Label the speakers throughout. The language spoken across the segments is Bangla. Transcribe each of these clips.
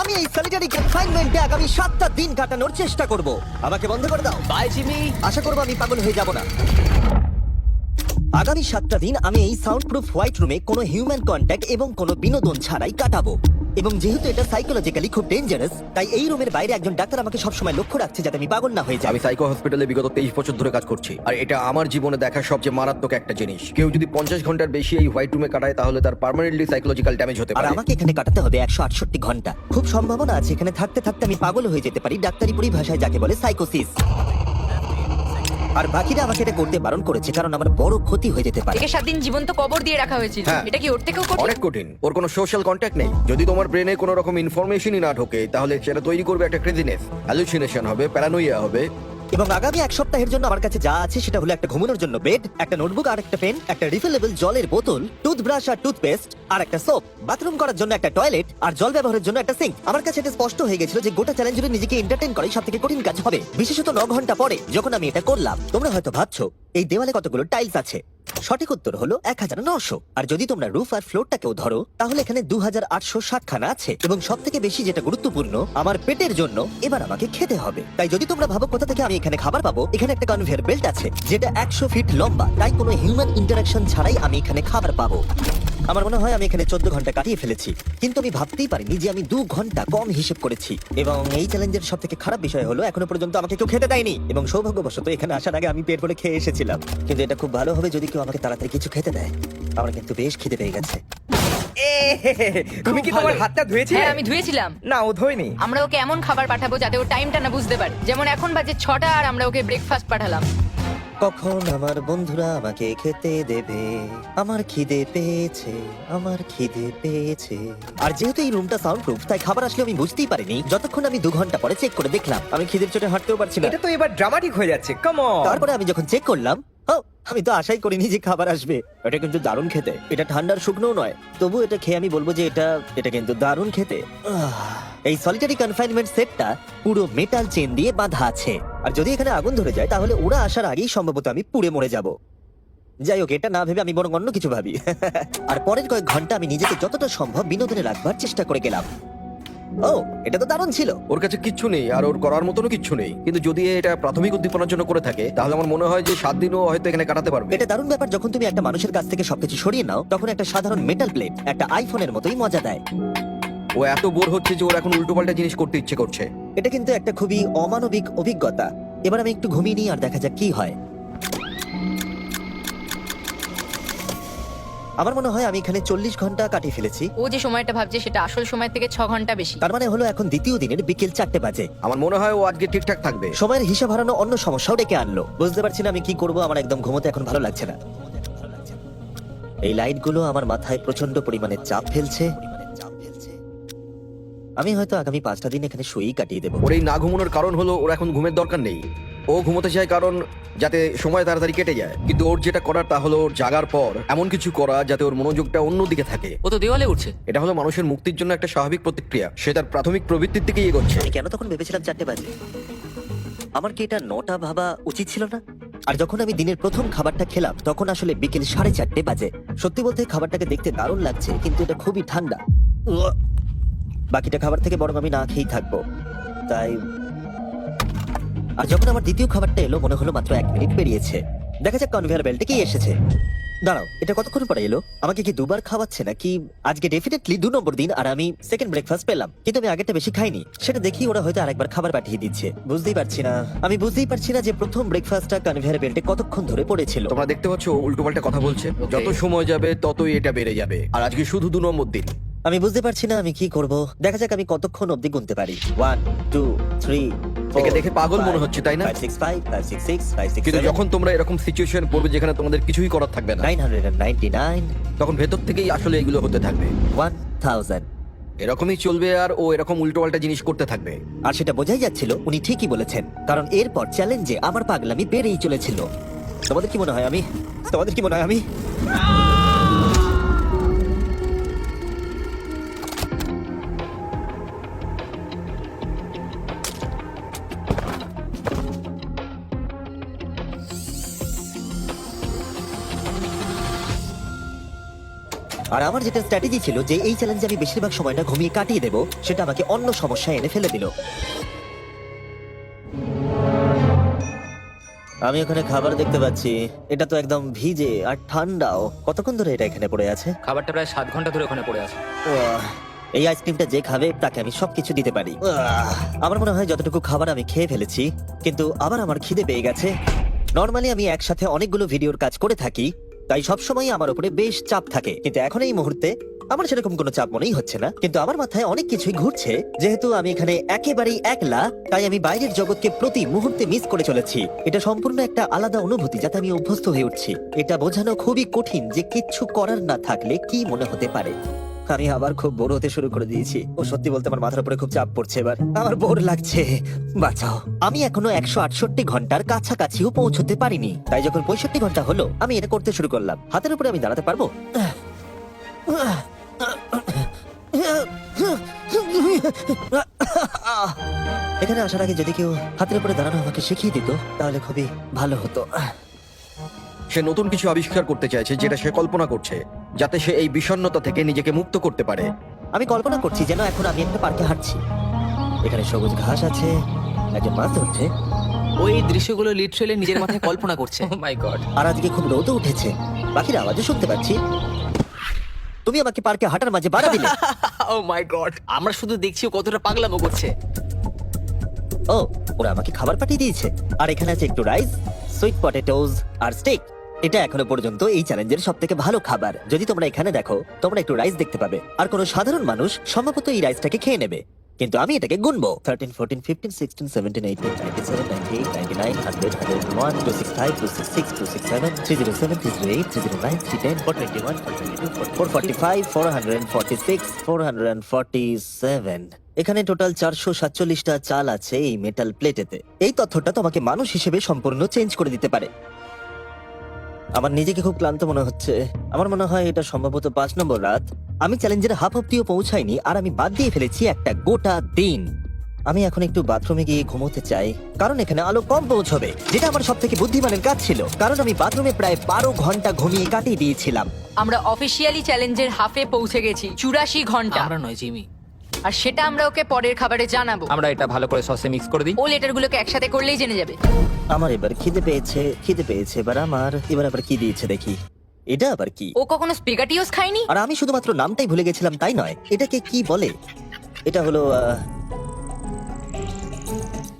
Speaker 1: আমি এই সলিটারি কনফাইনমেন্টে আগামী 7টা দিন কাটানোর চেষ্টা করব। আমাকে বন্ধ করে দাও।
Speaker 2: Bye Jimmy.
Speaker 1: আশা করবো আমি পাগল হয়ে যাব না। আগামী 7টা দিন আমি এই সাউন্ড প্রুফ হোয়াইট রুমে কোনো হিউম্যান কন্ট্যাক্ট এবং কোনো বিনোদন ছাড়াই কাটাবো। এবং যেহেতু এটা সাইকোলজিক্যালি খুব ডেঞ্জারাস, তাই এই রুমের বাইরে একজন ডাক্তার আমাকে সবসময় লক্ষ্য রাখছে যাতে আমি পাগল না হয়ে যাই।
Speaker 3: আমি সাইকো হসপিটালে বিগত 23 বছর ধরে কাজ করছি, আর এটা আমার জীবনে দেখা সবচেয়ে মারাত্মক একটা জিনিস। কেউ যদি 50 ঘন্টার বেশি এই হোয়াইট রুমে কাটায় তাহলে তার পার্মানেন্টলি সাইকোলজিক্যাল ড্যামেজ হতে
Speaker 1: আর
Speaker 3: পারে।
Speaker 1: আমাকে এখানে কাটাতে হবে 168 ঘন্টা। খুব সম্ভাবনা আছে এখানে থাকতে থাকতে আমি পাগল হয়ে যেতে পারি, ডাক্তারি পরিভাষায় যাকে বলে সাইকোসিস। আর বাকিরা আমাকে এটা করতে বারণ করেছে কারণ আমার বড় ক্ষতি হয়ে যেতে পারে।
Speaker 4: একে 7 দিন জীবন্ত কবর দিয়ে রাখা হয়েছিল।
Speaker 3: হ্যাঁ।
Speaker 4: এটা কি ওর থেকেও কঠিন?
Speaker 3: অনেক কঠিন। ওর কোনো সোশ্যাল কন্ট্যাক্ট নেই। যদি তোমার ব্রেনে কোনো রকম ইনফরমেশনই না ঢোকে তাহলে সেটা তৈরি করবে একটা ক্রেজিনেস, হ্যালুসিনেশন হবে, প্যারানোইয়া হবে।
Speaker 1: এবং আগামী 1 সপ্তাহের জন্য আমার কাছে যা আছে সেটা হলো একটা ঘুমানোর জন্য বেড, একটা নোটবুক আর একটা পেন, একটা রিফিলেবল জলের বোতল, টুথব্রাশ আর টুথপেস্ট, আর একটা সোপ, বাথরুম করার জন্য একটা টয়লেট, আর জল ব্যবহারের জন্য একটা সিঙ্ক। আমার কাছে এটা স্পষ্ট হয়ে গেছিল যে গোটা চ্যালেঞ্জ জুড়ে নিজেকে এন্টারটেইন করাই সবথেকে কঠিন কাজ হবে, বিশেষত 9 ঘন্টা পরে যখন আমি এটা করলাম। তোমরা হয়তো ভাবছো এই দেওয়ালে কতগুলো টাইলস আছে। সঠিক উত্তর হলো 1900। আর যদি তোমরা রুফ আর ফ্লোরটাকেও ধরো তাহলে এখানে 2860 খানা আছে। এবং সব থেকে বেশি যেটা গুরুত্বপূর্ণ, আমার পেটের জন্য এবার আমাকে খেতে হবে। তাই যদি তোমরা ভাবো কোথা থেকে আমি এখানে খাবার পাবো, এখানে একটা কনভেয়ার বেল্ট আছে যেটা 100 ফিট লম্বা, তাই কোনো হিউম্যান ইন্টারাকশন ছাড়াই আমি এখানে খাবার পাবো। আমার মনে হয় আমি এখানে 14 ঘন্টা কাটিয়ে ফেলেছি, কিন্তু আমি ভাবতেই পারিনি যে আমি 2 ঘন্টা কম হিসেব করেছি। এবং এই চ্যালেঞ্জের সব থেকে খারাপ বিষয় হলো এখনো পর্যন্ত আমাকে কেউ খেতে দেয়নি। এবং সৌভাগ্যবশত এখানে আসার আগে আমি পেট ভরে খেয়ে এসেছিলাম। কিন্তু এটা খুব ভালো হবে যদি কেউ আমাকে তাড়াতাড়ি কিছু খেতে দেয়। আমার কিন্তু বেশ খিদে পেয়ে গেছে।
Speaker 2: তুমি কি তোমার হাতটা ধুয়েছিলে?
Speaker 4: হ্যাঁ, আমি ধুয়েছিলাম।
Speaker 2: না, ও ধোয়নি।
Speaker 4: আমরা ওকে এমন খাবার পাঠাবো যাতে ও টাইমটা না বুঝতে পারে। যেমন এখন বাজে 6টা আর আমরা ওকে ব্রেকফাস্ট পাঠালাম।
Speaker 1: কখন আমার বন্ধুরা আমাকে খেতে দেবে? আমার খিদে পেয়েছে, আমার খিদে পেয়েছে। আর যেহেতু এই রুমটা সাউন্ড প্রুফ, তাই খাবার আসলে আমি বুঝতেই পারিনি যতক্ষণ আমি 2 ঘন্টা পরে চেক করে দেখলাম। আমি খিদের চোটে হাঁটতেও পারছি না।
Speaker 2: এটা তো এবার ড্রামাটিক হয়ে যাচ্ছে। Come on.
Speaker 1: তারপরে আমি যখন চেক করলাম, আমি তো আশাই করিনি যে খাবার আসবে। এটা কিন্তু দারুণ খেতে। এটা ঠান্ডার শুকনো নয়, তবু এটা খেয়ে আমি বলবো যে এটা কিন্তু দারুণ খেতে। এই সলিটারি কনফাইনমেন্ট সেটটা পুরো মেটাল চেন দিয়ে বাঁধা আছে, আর যদি এখানে আগুন ধরে যায় তাহলে ওরা আসার আগেই সম্ভবত আমি পুড়ে মরে যাব। যাই হোক, এটা না ভেবে আমি বরং অন্য কিছু ভাবি। আর পরের কয়েক ঘন্টা আমি নিজেকে যতটা সম্ভব বিনোদনে রাখবার চেষ্টা করে গেলাম। এটা তো দারুণ ছিল।
Speaker 3: ওর কাছে কিচ্ছু নেই আর ওর করার মতনও কিচ্ছু নেই, কিন্তু যদি এটা প্রাথমিক উদ্দীপনার জন্য করে থাকে তাহলে আমার মনে হয় যে 7 দিনও হয়তো এখানে কাটাতে পারবে।
Speaker 1: এটা দারুণ ব্যাপার, যখন তুমি একটা মানুষের কাছ থেকে সবকিছু সরিয়ে নাও তখন একটা সাধারণ মেটাল প্লেট একটা আইফোনের মতোই মজা দেয়।
Speaker 3: ও এত বোর হচ্ছে যে ওর এখন উল্টোপাল্টা জিনিস করতে ইচ্ছে করছে।
Speaker 1: এটা কিন্তু একটা খুবই অমানবিক অভিজ্ঞতা। এবার আমি একটু ঘুমিয়ে নিই আর দেখা যাক কি হয়। আমার মনে হয় আমি এখানে 40 ঘন্টা কাটিয়ে ফেলেছি।
Speaker 4: ও যে সময়টা ভাবছে সেটা আসল সময় থেকে 6 ঘন্টা বেশি।
Speaker 1: তার মানে হলো এখন দ্বিতীয় দিনের বিকেল 4টে বাজে।
Speaker 3: আমার মনে হয় ও আজকে ঠিকঠাক থাকবে।
Speaker 1: সময়ের হিসাব হারানো অন্য সমস্যাও ডেকে আনলো। বুঝতে পারছি না আমি কি করব। আমার একদম ঘুমোতে এখন ভালো লাগছে না। এই লাইটগুলো আমার মাথায় প্রচন্ড পরিমাণে চাপ ফেলছে। আমি হয়তো আগামী 5টা দিন এখানে শুয়েই কাটিয়ে দেবো।
Speaker 3: ওর এই না ঘুমানোর কারণ হলো ওর এখন ঘুমের দরকার নেই। ও ঘুমোতে চায় কারণ যাতে সময় তাড়াতাড়ি কেটে যায়, কিন্তু ওর যেটা করার তা হলো ওর জাগার পর এমন কিছু করা যাতে ওর মনোযোগটা অন্যদিকে থাকে।
Speaker 2: ও তো দেওয়ালে উঠছে।
Speaker 3: এটা হলো মানুষের মুক্তির জন্য একটা স্বাভাবিক প্রতিক্রিয়া। সে তার প্রাথমিক প্রবৃত্তির দিকেই এগোচ্ছে।
Speaker 1: আমি কেন তখন ভেবেছিলাম 4টে বাজে? আমার কি এটা 9টা ভাবা উচিত ছিল না? আর যখন আমি দিনের প্রথম খাবারটা খেলাম তখন আসলে বিকেল 4:30 বাজে। সত্যি বলতে খাবারটাকে দেখতে দারুণ লাগছে, কিন্তু এটা খুবই ঠান্ডা। বাকিটা খাবার থেকে বরং আমি না খেয়েই থাকবো। তাই আর যখন আমার দ্বিতীয় খাবারটা এলো মনে হলো মাত্র 1 মিনিট পেরিয়েছে। দেখা যাক কনভেয়ার বেল্টে কি এসেছে। দাঁড়াও, এটা কতক্ষণ পরে এলো? আমাকে কি দুবার খাওয়াচ্ছে নাকি? আজকে ডেফিনেটলি 2 নম্বর দিন আর আমি সেকেন্ড ব্রেকফাস্ট পেলাম, কিন্তু আমি আগেরটা বেশি খাইনি। সেটা দেখি ওরা হয়তো আরেকবার খাবার পাঠিয়ে দিচ্ছে। বুঝতেই পারছি না যে প্রথম ব্রেকফাস্টটা কনভেয়ার বেল্টে কতক্ষণ ধরে পড়েছিল।
Speaker 3: তোমরা দেখতে পাচ্ছ উল্টোপাল্টা কথা বলছে। যত সময় যাবে ততই এটা বেড়ে যাবে। আর আজকে শুধু 2 নম্বর দিন।
Speaker 1: আমি বুঝতে পারছি না আমি কি করব। দেখা যাক আমি কতক্ষণ অবধি গুনতে পারি। 1 2 3
Speaker 3: একে দেখে পাগল মনে হচ্ছে, তাই না?
Speaker 1: 5 6 5 5 6 6 5 6
Speaker 3: কিন্তু যখন তোমরা এরকম সিচুয়েশন পড়বে যেখানে তোমাদের কিছুই করার থাকবে না,
Speaker 1: 999
Speaker 3: তখন ভেতর থেকেই আসলে এগুলো হতে থাকবে।
Speaker 1: 1000
Speaker 3: এরকমই চলবে আর ও এরকম উল্টোপাল্টা জিনিস করতে থাকবে।
Speaker 1: আর সেটা বোঝাই যাচ্ছিল উনি ঠিকই বলেছেন, কারণ এরপর চ্যালেঞ্জে আমার পাগলামি বেড়েই চলেছিল। তোমাদের কি মনে হয় আমি আর আমার যেটা স্ট্র্যাটেজি ছিল যে এই চ্যালেঞ্জে আমি বেশিরভাগ সময়টা ঘুমিয়ে কাটিয়ে দেবো, সেটা আমাকে অন্য সমস্যায় এনে ফেলে দিল। আমি ওখানে খাবার দেখতে পাচ্ছি, এটা তো একদম ভিজে আর ঠান্ডাও। কতক্ষণ ধরে এটা এখানে পড়ে আছে?
Speaker 5: খাবারটা প্রায় 7 ঘন্টা ধরে ওখানে পড়ে আছে।
Speaker 1: উয়াহ, এই আইসক্রিমটা যে খাবে তাকে আমি সবকিছু দিতে পারি। উয়াহ, আমার মনে হয় যতটুকু খাবার আমি খেয়ে ফেলেছি, কিন্তু আবার আমার খিদে পেয়ে গেছে। নর্মালি আমি একসাথে অনেকগুলো ভিডিওর কাজ করে থাকি, তাই সবসময় আমার উপরে বেশ চাপ থাকে, কিন্তু এখন এই মুহূর্তে আমার সেরকম কোনো চাপ মনেই হচ্ছে না। কিন্তু আমার মাথায় অনেক কিছুই ঘুরছে। যেহেতু আমি এখানে একেবারেই একলা, তাই আমি বাইরের জগৎকে প্রতি মুহূর্তে মিস করে চলেছি। এটা সম্পূর্ণ একটা আলাদা অনুভূতি যাতে আমি অভ্যস্ত হয়ে উঠছি। এটা বোঝানো খুবই কঠিন যে কিচ্ছু করার না থাকলে কি মনে হতে পারে। আমি আবার খুব বোর হতে শুরু করে দিয়েছি। ও সত্যি বলতে আমার মাথার উপরে খুব চাপ পড়ছে এবার। আমার বোর লাগছে, বাঁচাও। আমি এখনো 168 ঘন্টার কাছাকাছিও পৌঁছতে পারিনি, তাই যখন 65 ঘন্টা হলো আমি এটা করতে শুরু করলাম। হাতের উপরে আমি দাঁড়াতে পারবো? এখানে আসার আগে যদি কেউ হাতের উপরে দাঁড়ানো আমাকে শিখিয়ে দিত তাহলে খুবই ভালো হতো।
Speaker 3: সে নতুন কিছু আবিষ্কার করতে চাইছে যেটা সে কল্পনা করছে, যাতে সে এই বিষণ্ণতা থেকে নিজেকে মুক্ত করতে পারে।
Speaker 1: আমি কল্পনা করছি যেন এখন আমি একটা পার্কে হাঁটছি। এখানে সবুজ ঘাস আছে, একজন মাছ ধরছে,
Speaker 6: ওই দৃশ্যগুলো লিটারালি নিজের মাথায় কল্পনা করছে।
Speaker 5: ও মাই গড।
Speaker 1: আর আজকে খুব রোদও উঠেছে। পাখির আওয়াজও শুনতে পাচ্ছি। তুমি আমাকে পার্কে হাঁটার মাঝে বাধা দিলে।
Speaker 6: ও মাই গড, আমরা শুধু দেখছি ও কতটা পাগলামো করছে।
Speaker 1: ও, ওরা আমাকে খাবার পাঠিয়ে দিয়েছে। আর এখানে আছে একটু রাইস, সুইট পটেটোজ আর স্টেক। এটা এখনো পর্যন্ত এই চ্যালেঞ্জের সবথেকে ভালো খাবার। যদি তোমরা এখানে দেখো, তোমরা একটু রাইস দেখতে পাবে। আর কোনো সাধারণ মানুষ সম্ভবত এই রাইসটাকে খেয়ে নেবে, কিন্তু আমি এটাকে গুনবো। 13, 14, 15, 16, 17, 18, 97, 98, 99, 100, 101, 265, 266, 267, 307, 308, 309, 310, 421, 422, 445, 446, 447। এখানে টোটাল 447টা চাল আছে এই মেটাল প্লেটেতে। এই তথ্যটা তোমাকে মানুষ হিসেবে সম্পূর্ণ চেঞ্জ করে দিতে পারে। আমার নিজেকে খুব ক্লান্ত মনে হচ্ছে। আমার মনে হয় এটা সম্ভবত 5 নম্বর রাত। আমি চ্যালেঞ্জের হাফ অব্দিও পৌঁছাইনি, আর আমি বাদ দিয়ে ফেলেছি একটা গোটা দিন। আমি এখন একটু বাথরুমে গিয়ে ঘুমোতে চাই, কারণ এখানে আলো কম পৌঁছবে, যেটা আমার সব থেকে বুদ্ধিমানের কাজ ছিল, কারণ আমি বাথরুমে প্রায় 12 ঘন্টা ঘুমিয়ে কাটিয়ে দিয়েছিলাম।
Speaker 4: আমরা অফিসিয়ালি চ্যালেঞ্জের হাফে পৌঁছে গেছি, 84 ঘন্টা।
Speaker 6: আমরা নয় জিমি।
Speaker 4: আর সেটা আমরা ওকে পরের খাবারে জানাবো।
Speaker 5: আমরা এটা ভালো করে সসে মিক্স করে দিই।
Speaker 4: ও লেটারগুলোকে একসাথে করলেই জেনে যাবে।
Speaker 1: আমার এবার খিদে পেয়েছে এবার এবার আবার কি দিয়েছে দেখি। এটা আবার কি?
Speaker 4: ও কখনো স্পিগাটিওস খায়নি।
Speaker 1: আর আমি শুধুমাত্র নামটাই ভুলে গেছিলাম তাই নয়, এটাকে কি বলে? এটা হলো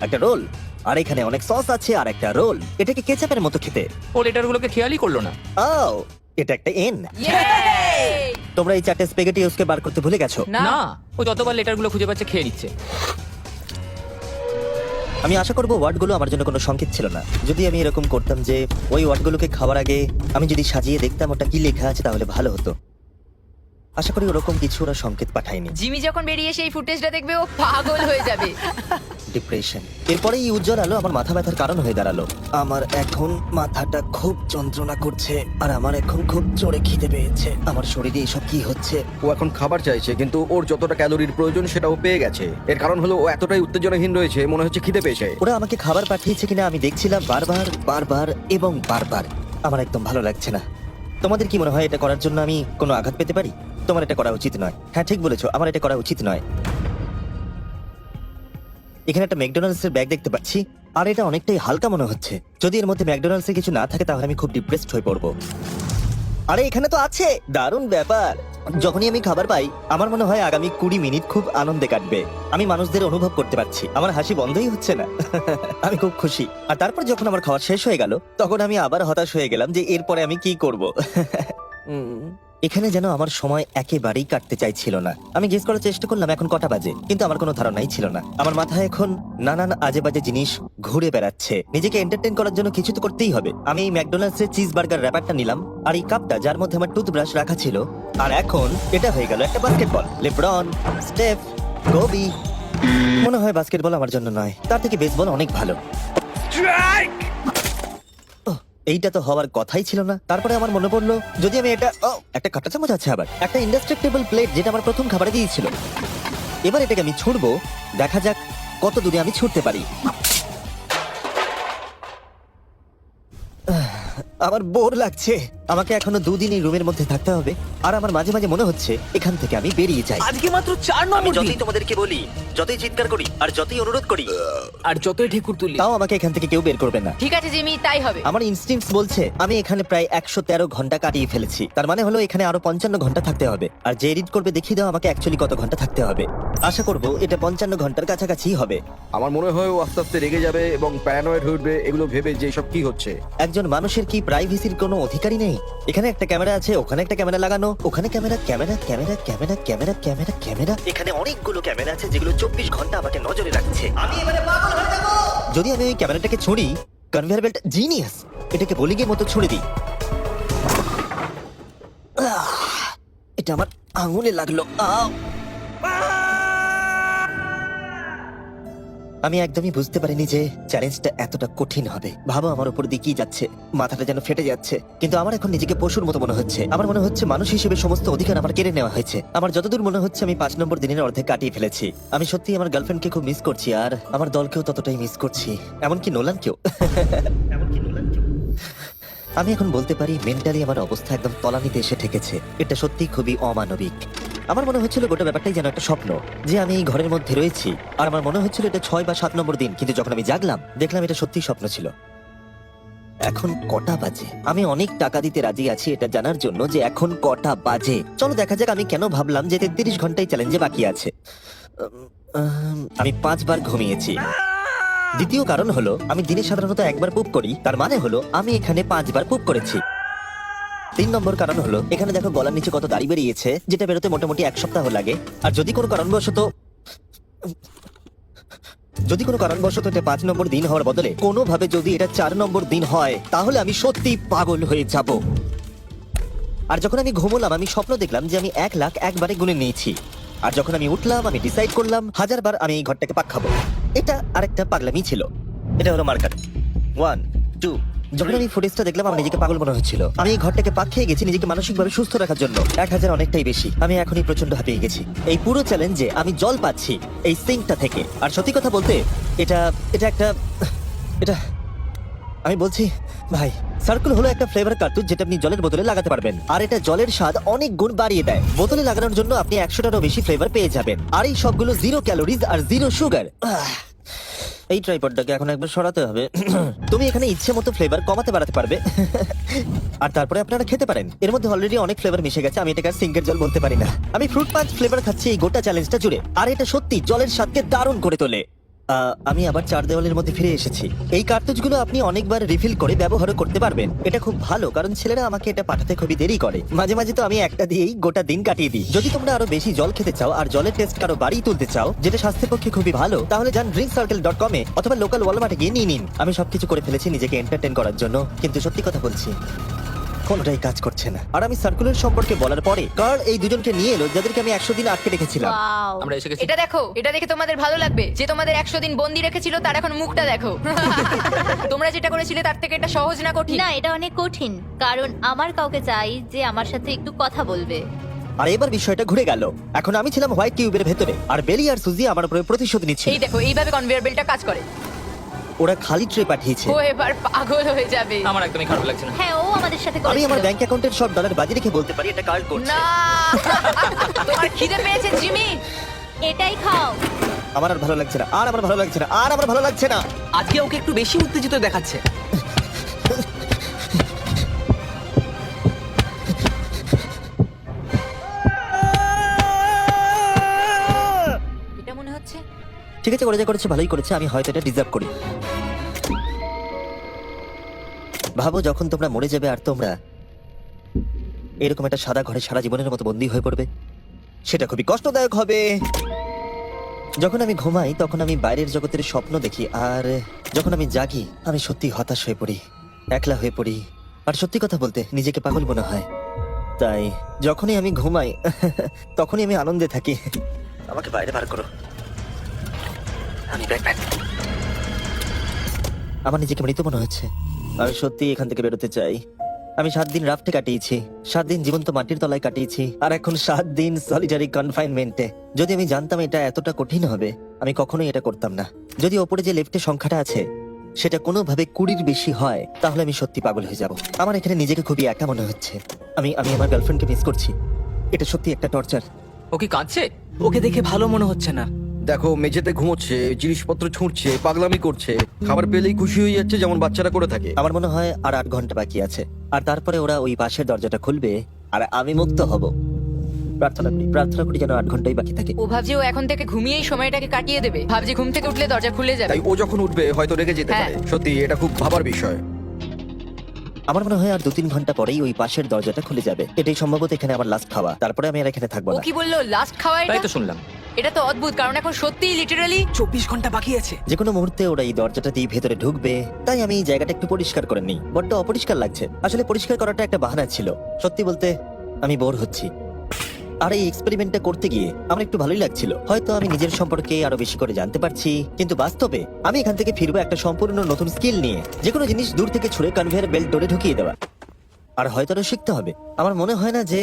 Speaker 1: একটা রোল, আর এখানে অনেক সস আছে আর একটা রোল। এটাকে কেচাপের মতো খেতে।
Speaker 5: ও লেটারগুলোকে খেয়ালই করলো না।
Speaker 1: ও, এটা একটা এন। তোমরা এই 4টে স্পেগেটিওসকে বার করতে ভুলে গেছো।
Speaker 4: না,
Speaker 5: না, ও যতবার লেটারগুলো খুঁজে পাচ্ছে খেয়ে নিচ্ছে।
Speaker 1: আমি আশা করবো ওয়ার্ডগুলো আমার জন্য কোনো সংকেত ছিল না। যদি আমি এরকম করতাম যে ওই ওয়ার্ডগুলোকে খাওয়ার আগে আমি যদি সাজিয়ে দেখতাম ওটা কি লেখা আছে, তাহলে ভালো হতো। আশা করি ওরকম কিছু ওরা সংকেত পাঠায়নি।
Speaker 4: জিমি যখন বেরিয়ে সেই ফুটেজটা দেখবে ও পাগল হয়ে যাবে।
Speaker 1: ডিপ্রেশন। এরপরে এই উজ্জ্বল আলো আমার মাথা ব্যথার কারণ হয়ে দাঁড়ালো। আমার এখন মাথাটা খুব যন্ত্রণা করছে, আর আমার এখন খুব জোরে খিদে পেয়েছে। আমার শরীরে এসব কি হচ্ছে?
Speaker 3: ও এখন খাবার চাইছে, কিন্তু ওর যতটা ক্যালোরির প্রয়োজন সেটাও পেয়ে গেছে। এর কারণ হলো ও এতটাই উত্তেজনাহীন রয়েছে, মনে হচ্ছে খিদে পেয়েছে।
Speaker 1: ওরা আমাকে খাবার পাঠিয়েছে কিনা আমি দেখছিলাম বারবার এবং বারবার। আমার একদম ভালো লাগছে না। তোমাদের কি মনে হয় এটা করার জন্য আমি কোনো আঘাত পেতে পারি? তোমার এটা করা উচিত নয়। হ্যাঁ, ঠিক বলেছো, আমার এটা করা উচিত নয়। এখানে একটা ম্যাকডোনাল্ডস এর ব্যাগ দেখতে পাচ্ছি, আর এটা অনেকটাই হালকা মনে হচ্ছে। যদি এর মধ্যে ম্যাকডোনাল্ডস এর কিছু না থাকে তাহলে আমি খুব ডিপ্রেসড হয়ে পড়বো। আরে এখানে তো আছে, দারুণ ব্যাপার। যখনই আমি খাবার পাই আমার মনে হয় আগামী 20 মিনিট খুব আনন্দে কাটবে। আমি মানুষদের অনুভব করতে পারছি, আমার হাসি বন্ধই হচ্ছে না। আমি খুব খুশি। আর তারপর যখন আমার খাওয়া শেষ হয়ে গেল তখন আমি আবার হতাশ হয়ে গেলাম যে এরপরে আমি কি করব। এখানে যেন আমার সময় একেবারেই কাটতে চাইছিল না। আমি গেস করার চেষ্টা করলাম এখন কটা বাজে, কিন্তু আমার কোনো ধারণাই ছিল না। আমার মাথায় এখন নানান আজে বাজে জিনিস ঘুরে বেড়াচ্ছে। নিজেকে এন্টারটেইন করার জন্য কিছু তো করতেই হবে। আমি এই ম্যাকডোনাল্ডস এর চিজ বার্গার র্যাপারটা নিলাম, আর এই কাপটা যার মধ্যে আমার টুথব্রাশ রাখা ছিল। আর এখন এটা হয়ে গেল একটা বাস্কেটবল। LeBron, স্টেফ, Covey. মনে হয় বাস্কেটবল আমার জন্য নয়, তার থেকে বেসবল অনেক ভালো। এইটা তো হওয়ার কথাই ছিল না। তারপরে আমার মনে পড়লো যদি আমি এটা একটা কাঁটা চামচ আছে, আবার একটা ইনডেস্ট্রাক্টেবল প্লেট যেটা আমার প্রথম খাবারে দিয়েছিল। এবার এটাকে আমি ছুঁড়বো, দেখা যাক কত দূরে আমি ছুটতে পারি। আমার বোর লাগছে। আমাকে এখনো 2 দিন এই রুমের মধ্যে থাকতে হবে, আর আমার মাঝে মাঝে মনে হচ্ছে এখান থেকে আমি বেরিয়ে যাই।
Speaker 2: আজকে মাত্র 4
Speaker 1: আমি
Speaker 2: নম্বর
Speaker 1: যতই
Speaker 2: দিন।
Speaker 1: তোমাদেরকে বলি, যতই চিৎকার করি, আর যতই অনুরোধ করি,
Speaker 2: আর যতই ঠেকুর তুলি।
Speaker 1: তাও আমাকে এখান থেকে কেউ বের করবে না।
Speaker 4: ঠিক আছে জিমি, তাই হবে।
Speaker 1: আমার ইনস্টিংক্টস বলছে আমি এখানে প্রায় 113 ঘন্টা কাটিয়ে ফেলেছি। তার মানে হলো এখানে আরো 55 ঘন্টা থাকতে হবে। আর যে এডিট করবে দেখিয়ে দাও আমাকে অ্যাকচুয়ালি কত ঘন্টা থাকতে হবে। আশা করব এটা 55 ঘন্টার কাছাকাছি হবে।
Speaker 3: আমার মনে হয় ও আস্তে আস্তে রেগে যাবে এবং প্যারানয়েড হয়ে উঠবে এগুলো ভেবে যে সব কি হচ্ছে।
Speaker 1: একজন মানুষের কি প্রাইভেসির কোনো অধিকারই নেই? এখানে একটা ক্যামেরা আছে, ওখানে একটা ক্যামেরা লাগানো, ওখানে camera camera camera camera camera camera camera, এখানে অনেকগুলো ক্যামেরা আছে যেগুলো 24 ঘন্টা আমাকে নজরে রাখছে। আমি এবারে পাগল হয়ে যাব। যদি আমি ওই ক্যামেরাটাকে ছুঁড়ি, কনভেয়ার বেল্ট জিনিয়াস, এটাকে বোলিংয়ের মতো ছুঁড়ে দিই। এটা আমার আঙুলে লাগলো। আমি একদমই বুঝতে পারিনি যে চ্যালেঞ্জটা এতটা কঠিন হবে। ভাবো আমার উপর দিয়ে কি যাচ্ছে, মাথাটা যেন ফেটে যাচ্ছে। কিন্তু আমার এখন নিজেকে পশুর মতো মনে হচ্ছে। আমার মনে হচ্ছে মানুষ হিসেবে সমস্ত অধিকার আমার কেড়ে নেওয়া হয়েছে। আমার যতদূর মনে হচ্ছে আমি 5 নম্বর দিনের অর্ধেক কাটিয়ে ফেলেছি। আমি সত্যি আমার গার্লফ্রেন্ডকে খুব মিস করছি, আর আমার দলকেও ততটাই মিস করছি, এমনকি নোলানকেও। আমি এখন বলতে পারি মেন্টালি আমার অবস্থা একদম তলানিতে এসে ঠেকেছে। এটা সত্যি খুবই অমানবিক। আমার মনে হচ্ছিল গোটা ব্যাপারটাই যেন একটা স্বপ্ন, যে আমি এই ঘরের মধ্যে রয়েছি। আর আমার মনে হচ্ছিল এটা 6 বা 7 নম্বর দিন, কিন্তু যখন আমি জাগলাম দেখলাম এটা সত্যি স্বপ্ন ছিল। এখন কটা বাজে? আমি অনেক টাকা দিতে রাজি আছি এটা জানার জন্য যে এখন কটা বাজে। চলো দেখা যাক আমি কেন ভাবলাম যে 33 ঘন্টায় চ্যালেঞ্জে বাকি আছে। আমি 5 বার ঘুমিয়েছি। দ্বিতীয় কারণ হলো আমি দিনে সাধারণত 1 বার পুপ করি, তার মানে হলো আমি এখানে 5 বার পুপ করেছি। 3 নম্বর কারণ হলো এখানে দেখো গলার নিচে কত দাড়ি বেরিয়েছে, যেটা বেরোতে মোটামুটি 1 সপ্তাহ লাগে। আর যদি কোনো কারণবশত এটা 5 নম্বর দিন হওয়ার বদলে কোনোভাবে যদি এটা 4 নম্বর দিন হয়, তাহলে আমি সত্যি পাগল হয়ে যাব। আর যখন আমি ঘুমোলাম আমি স্বপ্ন দেখলাম যে আমি 1 লাখ একবারে গুনে নিয়েছি। আর যখন আমি উঠলাম আমি ডিসাইড করলাম 1000 বার আমি এই ঘরটাকে পাক খাবো। এটা আরেকটা পাগলামি ছিল। এটা হলো মার্কার 1 2। যখন আমি ফুটেজটা দেখলাম আমার নিজেকে পাগল মনে হচ্ছিল। আমি এই ঘরটাকে পাক খেয়ে গেছি নিজেকে মানসিকভাবে সুস্থ রাখার জন্য। 1000 অনেকটাই বেশি। আমি এখনই প্রচন্ড হাঁপিয়ে গেছি। এই পুরো চ্যালেঞ্জে আমি জল পাচ্ছি এই সিঙ্কটা থেকে। আর সত্যি কথা বলতে এটা আমি বলছি ভাই, সার্কেল হলো একটা ফ্লেভার কার্তুজ যেটা আপনি জলের বোতলে লাগাতে পারবেন, আর এটা জলের স্বাদ অনেক গুণ বাড়িয়ে দেয়। বোতলে লাগানোর জন্য আপনি 100টারও বেশি ফ্লেভার পেয়ে যাবেন, আর এই সবগুলো 0 ক্যালোরিজ আর 0 সুগার। এই ট্রাইপডটাকে এখন একবার সরাতে হবে। তুমি এখানে ইচ্ছে মতো ফ্লেভার কমাতে বাড়াতে পারবে, আর তারপরে আপনারা খেতে পারেন। এর মধ্যে অলরেডি অনেক ফ্লেভার মিশে গেছে, আমি এটাকে আর সিঙ্কের জল বলতে পারি না। আমি ফ্রুট পাঞ্চ ফ্লেভার খাচ্ছি এই গোটা চ্যালেঞ্জটা জুড়ে, আর এটা সত্যি জলের স্বাদকে দারুণ করে তোলে। আমি আবার 4 দেওয়ালের মধ্যে ফিরে এসেছি। এই কার্তুজগুলো আপনি অনেকবার রিফিল করে ব্যবহারও করতে পারবেন। এটা খুব ভালো, কারণ ছেলেরা আমাকে এটা পাঠাতে খুবই দেরি করে। মাঝে মাঝে তো আমি একটা দিয়েই গোটা দিন কাটিয়ে দিই। যদি তোমরা আরো বেশি জল খেতে চাও আর জলের টেস্ট আরো বাড়িয়ে তুলতে চাও, যেটা স্বাস্থ্যের পক্ষে খুবই ভালো, তাহলে যান drinkcircle.com-এ অথবা লোকাল ওয়ালমার্টে গিয়ে নিয়ে নিন। আমি সবকিছু করে ফেলেছি নিজেকে এন্টারটেইন করার জন্য, কিন্তু সত্যি কথা বলছি কোনোটাই কাজ করছে না। আর আমি সার্কুলার সম্পর্কে বলার পরে কার্ল এই দুজনকে নিয়ে এলো যাদেরকে আমি 100 দিন আটকে রেখেছিলাম।
Speaker 4: Wow!
Speaker 5: আমরা এসে গেছি।
Speaker 4: এটা দেখো, এটা দেখে তোমাদের ভালো লাগবে যে তোমাদের 100 দিন বন্দি রেখেছিল তার এখন মুখটা দেখো। তোমরা যেটা করেছিলে তার থেকে এটা সহজ না কঠিন?
Speaker 7: না, এটা অনেক কঠিন, কারণ আমার কাউকে চাই যে আমার সাথে একটু কথা বলবে।
Speaker 1: আর এবার বিষয়টা ঘুরে গেল। এখন আমি ছিলাম হোয়াইট কিউবের ভেতরে, আর বেলি আর সুজি আমার উপরে প্রতিশোধ নিচ্ছিল।
Speaker 4: এই দেখো, এইভাবে কনভেয়ার বেল্টটা কাজ করে।
Speaker 1: ওরা খালি ট্রে পাঠিয়েছে।
Speaker 4: ও এবার পাগল হয়ে যাবে।
Speaker 5: আমার একদমই খারাপ লাগছে না।
Speaker 7: হ্যাঁ, ও আমাদের সাথে
Speaker 1: আমি আমার
Speaker 7: করেছিল।
Speaker 1: ব্যাংক অ্যাকাউন্টের সব ডলার বাজি রেখে বলতে পারি এটা কার্ল করছে।
Speaker 4: না, তোমার খিদে পেয়েছে জিমি?
Speaker 7: এটাই খাও।
Speaker 1: আমার আর ভালো লাগছে না, আর আমার ভালো লাগছে না, আর আমার ভালো লাগছে না।
Speaker 2: আজকে ওকে একটু বেশি উত্তেজিত দেখাচ্ছে।
Speaker 4: এটা মনে হচ্ছে
Speaker 1: ঠিক আছে, ওরা যা করেছে ভালোই করেছে। আমি হয়তো এটা ডিজার্ভ করি। ভাবো যখন তোমরা মরে যাবে আর তোমরা এরকম একটা সাদা ঘরে সারা জীবনের মতো বন্দী হয়ে পড়বে, সেটা খুবই কষ্টদায়ক হবে। যখন আমি ঘুমাই তখন আমি বাইরের জগতের স্বপ্ন দেখি, আর যখন আমি জাগি আমি সত্যি হতাশ হয়ে পড়ি, একলা হয়ে পড়ি, আর সত্যি কথা বলতে নিজেকে পাগল মনে হয়। তাই যখনই আমি ঘুমাই তখনই আমি আনন্দে থাকি। আমাকে বাইরে বার করো, আমি ব্যাকপ্যাক। আমার নিজেকে মৃত মনে হচ্ছে। আমি সত্যি এখান থেকে বেরোতে চাই। আমি 7 দিন রাফটে কাটিয়েছি, 7 দিন জীবন্ত মাটির তলায় কাটিয়েছি, আর এখন 7 দিন সলিটারি কনফাইনমেন্টে। যদি আমি জানতাম এটা এতটা কঠিন হবে আমি কখনোই এটা করতাম না। যদি ওপরে যে লেফটে সংখ্যাটা আছে সেটা কোনোভাবে 20-র বেশি হয় তাহলে আমি সত্যি পাগল হয়ে যাব। আমার এখানে নিজেকে খুবই একা মনে হচ্ছে। আমি আমার গার্লফ্রেন্ডকে মিস করছি। এটা সত্যি একটা টর্চার।
Speaker 5: ও কি কাঁদছে?
Speaker 2: ওকে দেখে ভালো মনে হচ্ছে না।
Speaker 3: দেখো মেঝেতে ঘুমোচ্ছে, জিনিসপত্র ছুঁড়ছে, পাগলামি করছে, খাবার পেলেই খুশি হয়ে যাচ্ছে যেমন বাচ্চারা করে থাকে।
Speaker 1: আমার মনে হয় আর 8 ঘন্টা বাকি আছে, আর তারপরে ওরা ওই পাশের দরজাটা খুলবে আর আমি মুক্ত হব। প্রার্থনা করি যেন 8 ঘন্টাই বাকি থাকে।
Speaker 4: ও ভাবছে ও এখন থেকে ঘুমিয়েই সময়টাকে কাটিয়ে দেবে। ভাবছে ঘুম থেকে উঠলে দরজা খুলে যাবে।
Speaker 3: তাই ও যখন উঠবে হয়তো রেগে যেতে
Speaker 4: হ্যাঁ।
Speaker 3: পারে। সত্যি এটা খুব ভাবার বিষয়।
Speaker 1: আমার মনে হয় আর 2-3 ঘন্টা পরেই ওই পাশের দরজাটা খুলে যাবে। এটাই সম্ভবত এখানে আমার লাস্ট খাওয়া, তারপরে আমি আর এখানে থাকবো
Speaker 4: ও
Speaker 1: না।
Speaker 4: কি বললো লাস্ট খাওয়া
Speaker 5: তাই
Speaker 4: এটা?
Speaker 5: তো শুনলাম।
Speaker 4: এটা তো অদ্ভুত, কারণ এখন সত্যিই লিটারালি
Speaker 2: 24 ঘন্টা বাকি আছে।
Speaker 1: যে কোনো মুহূর্তে ওরা এই দরজাটা দিয়ে ভেতরে ঢুকবে, তাই আমি এই জায়গাটা একটু পরিষ্কার করে নিই। বড্ড অপরিষ্কার লাগছে। আসলে পরিষ্কার করাটা একটা বাহানা ছিল। সত্যি বলতে আমি বোর হচ্ছি। আর এই এক্সপেরিমেন্টটা করতে গিয়ে আমার একটু ভালোই লাগছিল। হয়তো আমি নিজের সম্পর্কে আরো বেশি করে জানতে পারছি, কিন্তু বাস্তবে আমি এখান থেকে ফিরবো একটা সম্পূর্ণ নতুন স্কিল নিয়ে, যে কোনো জিনিস দূর থেকে ছুঁড়ে কনভেয়ার বেল্ট ডোরে ঢুকিয়ে দেওয়া। আর হয়তো আরো শিখতে হবে। আমার মনে হয় না যে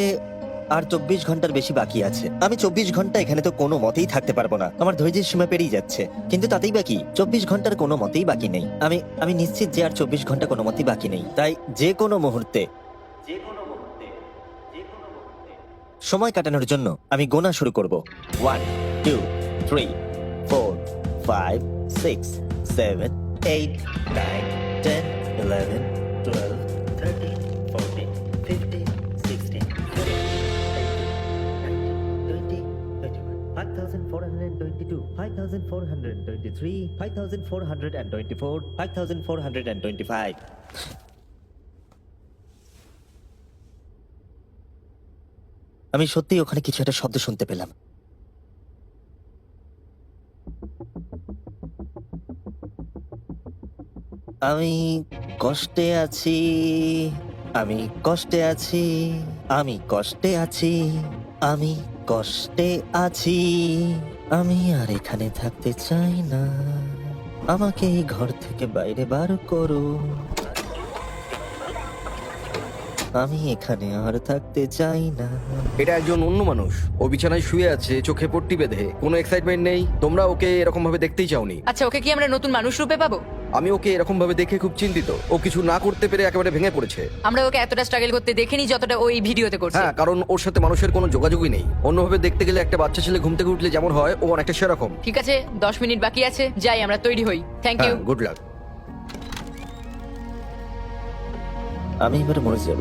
Speaker 1: আর 24 ঘন্টার বেশি বাকি আছে। আমি 24 ঘন্টা এখানে তো কোনো মতেই থাকতে পারবো না। আমার ধৈর্যের সীমা পেরিয়ে যাচ্ছে। কিন্তু তাতেই বাকি 24 ঘন্টার কোনো মতেই বাকি নেই। আমি নিশ্চিত যে আর 24 ঘন্টা কোনো মতেই বাকি নেই। তাই যে কোনো মুহূর্তে সময় কাটানোর জন্য আমি গোনা শুরু করব। 1 2 3 4 5 6 7 8 9 10 11 12 13 14 15 16 17 5422 5423 5424 5425। আমি সত্যি ওখানে কিছু একটা শব্দ শুনতে পেলাম। আমি কষ্টে আছি, আমি কষ্টে আছি, আমি কষ্টে আছি, আমি কষ্টে আছি, আমি আর এখানে থাকতে চাই না, আমাকে এই ঘর থেকে বাইরে বার করো, আমি এখানে আর থাকতে চাই না।
Speaker 3: এটা একজন অন্য মানুষ। ও বিছানায় শুয়ে আছে, চোখে পট্টি বেঁধে, কোনো এক্সাইটমেন্ট নেই। তোমরা ওকে এরকম ভাবে দেখতেই চাওনি।
Speaker 4: আচ্ছা, ওকে কি আমরা নতুন মানুষ রূপে পাবো?
Speaker 3: আমি ওকে এরকম ভাবে দেখে খুব চিন্তিত। ও কিছু না করতে পেরে একেবারে ভেঙে পড়েছে।
Speaker 4: আমরা ওকে এতটা স্ট্রাগল করতে দেখিনি যতটা ওই ভিডিওতে করছে।
Speaker 3: হ্যাঁ, কারণ ওর সাথে মানুষের কোনো যোগাযোগই নেই। অন্যভাবে দেখতে গেলে একটা বাচ্চা ছেলে ঘুম থেকে উঠলে যেমন হয়, ও অনেকটা সেরকম।
Speaker 4: ঠিক আছে, 10 মিনিট বাকি আছে, যাই আমরা তৈরি হই। Thank you.
Speaker 3: হ্যাঁ, গুড লাক।
Speaker 1: আমি এবার মরে যাব।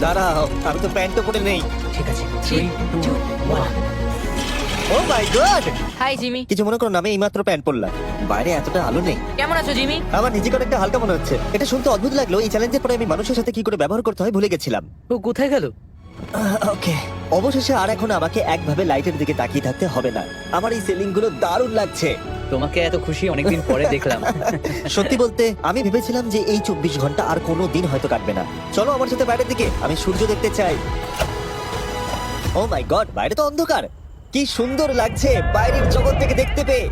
Speaker 1: দাঁড়াও, আমি তো প্যান্টও পরে নেই।
Speaker 2: ঠিক আছে 3 2 1।
Speaker 1: ও মাই গড!
Speaker 4: হাই জিমি,
Speaker 1: কিছু মনে করো না, আমি এইমাত্র প্যান্ট পরলাম। বাইরে এতটা আলো নেই।
Speaker 4: কেমন আছো জিমি?
Speaker 1: আমার নিজেকে অনেকটা হালকা মনে হচ্ছে। এটা শুনতে অদ্ভুত লাগলো। এই চ্যালেঞ্জের পরে আমি মানুষের সাথে কি করে ব্যবহার করতে হয় ভুলে গেছিলাম।
Speaker 2: ও কোথায় গেল?
Speaker 1: ওকে, অবশেষে আর এখন আমাকে একভাবে লাইটের দিকে তাকিয়ে থাকতে হবে না। আমার এই সেলিং গুলো দারুণ লাগছে।
Speaker 2: তোমাকে এত খুশি অনেকদিন পরে দেখলাম।
Speaker 1: সত্যি বলতে আমি ভেবেছিলাম যে এই 24 ঘন্টা আর কোনো দিন হয়তো কাটবে না। চলো আমার সাথে বাইরের দিকে, আমি সূর্য দেখতে চাই। ও মাই গড, বাইরে তো অন্ধকার। কি সুন্দর লাগছে বাইরের জগৎ থেকে দেখতে পেয়ে।